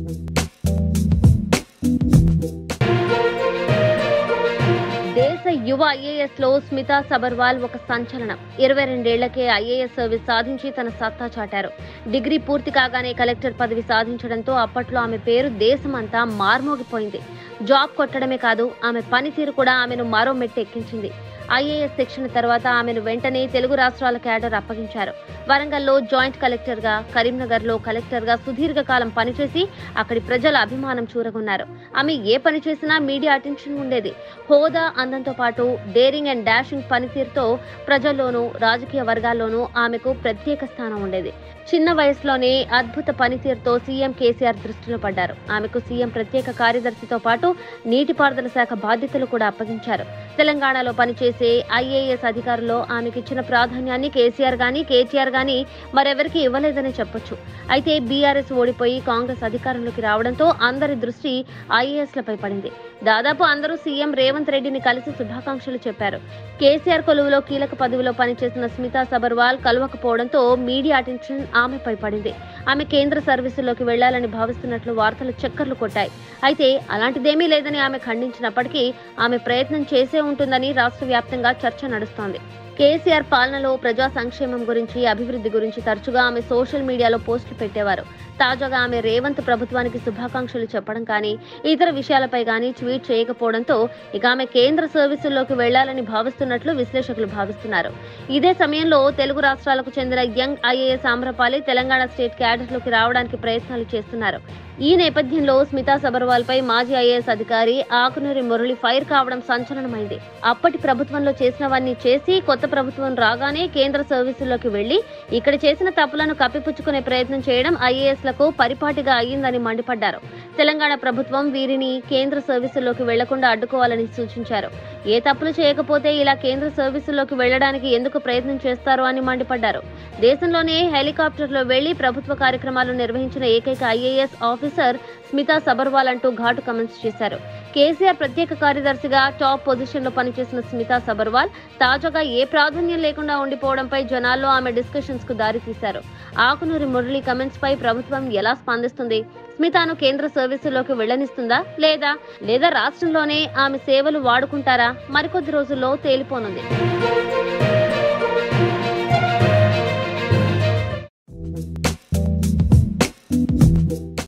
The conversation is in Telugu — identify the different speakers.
Speaker 1: దేశ యువ ఐఏఎస్ లో స్మితా సబర్వాల్ ఒక సంచలనం. 22 ఏళ్లకే ఐఏఎస్ సర్వీస్ సాధించి తన సత్తా చాటారు. డిగ్రీ పూర్తి కాగానే కలెక్టర్ పదవి సాధించడంతో అప్పట్లో ఆమె పేరు దేశమంతా మార్మోగిపోయింది. జాబ్ కొట్టడమే కాదు, ఆమె పనితీరు కూడా ఆమెను మరో మెట్టు ఎక్కించింది. ఐఏఎస్ శిక్షణ తర్వాత ఆమెను వెంటనే తెలుగు రాష్ట్రాల క్యాడర్ అప్పగించారు. వరంగల్లో జాయింట్ కలెక్టర్ గా, కరీంనగర్ లో కలెక్టర్ గా సుదీర్ఘకాలం పనిచేసి అక్కడి ప్రజల అభిమానం చూరగొన్నారు. ఆమె ఏ పని చేసినా మీడియా అటెన్షన్ ఉండేది. హోదా అందంతో పాటు డేరింగ్ అండ్ డాషింగ్ పనితీరుతో ప్రజల్లోనూ రాజకీయ వర్గాల్లోనూ ఆమెకు ప్రత్యేక స్థానం ఉండేది. చిన్న వయసులోనే అద్భుత పనితీరుతో సీఎం కేసీఆర్ దృష్టిలో పడ్డారు. ఆమెకు సీఎం ప్రత్యేక కార్యదర్శితో పాటు నీటిపారుదల శాఖ బాధ్యతలు కూడా అప్పగించారు. తెలంగాణలో పనిచేసే ఐఏఎస్ అధికారుల్లో ఆమెకిచ్చిన ప్రాధాన్యాన్ని కేసీఆర్ గానీ కేటీఆర్ గానీ మరెవరికి ఇవ్వలేదని చెప్పొచ్చు. అయితే బీఆర్ఎస్ ఓడిపోయి కాంగ్రెస్ అధికారంలోకి రావడంతో అందరి దృష్టి ఐఏఎస్లపై పడింది. దాదాపు అందరూ సీఎం రేవంత్ రెడ్డిని కలిసి శుభాకాంక్షలు చెప్పారు. కేసీఆర్ కొలువులో కీలక పదవిలో పనిచేసిన స్మితా సబర్వాల్ కలవకపోవడంతో మీడియా అటెన్షన్ ఆమెపై పడింది. ఆమె కేంద్ర సర్వీసుల్లోకి వెళ్లాలని భావిస్తున్నట్లు వార్తలు చక్కర్లు కొట్టాయి. అయితే అలాంటిదేమీ లేదని ఆమె ఖండించినప్పటికీ ఆమె ప్రయత్నం చేసే ఉంటుందని రాష్ట్ర వ్యాప్తంగా చర్చ నడుస్తోంది. కేసీఆర్ పాలనలో ప్రజా సంక్షేమం గురించి, అభివృద్ధి గురించి తరచుగా ఆమె సోషల్ మీడియాలో పోస్టులు పెట్టేవారు. తాజాగా ఆమె రేవంత్ ప్రభుత్వానికి శుభాకాంక్షలు చెప్పడం కానీ, ఇతర విషయాలపై కానీ ట్వీట్ చేయకపోవడంతో ఇక ఆమె కేంద్ర సర్వీసుల్లోకి వెళ్లాలని భావిస్తున్నట్లు విశ్లేషకులు భావిస్తున్నారు. ఇదే సమయంలో తెలుగు రాష్ట్రాలకు చెందిన young IAS Amrapali Telangana state క్యాడర్లోకి రావడానికి ప్రయత్నాలు చేస్తున్నారు. ఈ నేపథ్యంలో స్మితా సబర్వాల్ పై మాజీ ఐఏఎస్ అధికారి ఆకునూరి మురళి ఫైర్ కావడం సంచలనమైంది. అప్పటి ప్రభుత్వంలో చేసినవన్నీ చేసి కొత్త ప్రభుత్వం రాగానే కేంద్ర సర్వీసుల్లోకి వెళ్లి ఇక్కడ చేసిన తప్పులను కప్పిపుచ్చుకునే ప్రయత్నం చేయడం ఐఏఎస్లకు పరిపాటిగా అయ్యిందని మండిపడ్డారు. తెలంగాణ ప్రభుత్వం వీరిని కేంద్ర సర్వీసుల్లోకి వెళ్లకుండా అడ్డుకోవాలని సూచించారు. ఏ తప్పులు చేయకపోతే ఇలా కేంద్ర సర్వీసుల్లోకి వెళ్లడానికి ఎందుకు ప్రయత్నం చేస్తారు అని మండిపడ్డారు. దేశంలోనే హెలికాప్టర్లో వెళ్లి ప్రభుత్వ కార్యక్రమాలు నిర్వహించిన ఏకైక ఐఏఎస్ ఆఫీసర్ స్మితా సబర్వాల్ అంటూ ఘాటు కామెంట్స్ చేశారు. కేసీఆర్ ప్రత్యేక కార్యదర్శిగా టాప్ పొజిషన్ లో పనిచేసిన స్మితా సబర్వాల్ తాజాగా ఏ ప్రాధాన్యం లేకుండా ఉండిపోవడంపై జనాల్లో ఆమె డిస్కషన్స్ కు దారితీశారు. ఆకునూరి మురళి కమెంట్స్ పై ప్రభుత్వం ఎలా స్పందిస్తుంది? స్మితాను కేంద్ర సర్వీసుల్లోకి వెళ్లనిస్తుందా లేదా రాష్ట్రంలోనే ఆమె సేవలు వాడుకుంటారా? మరికొద్ది రోజుల్లో తేలిపోనుంది.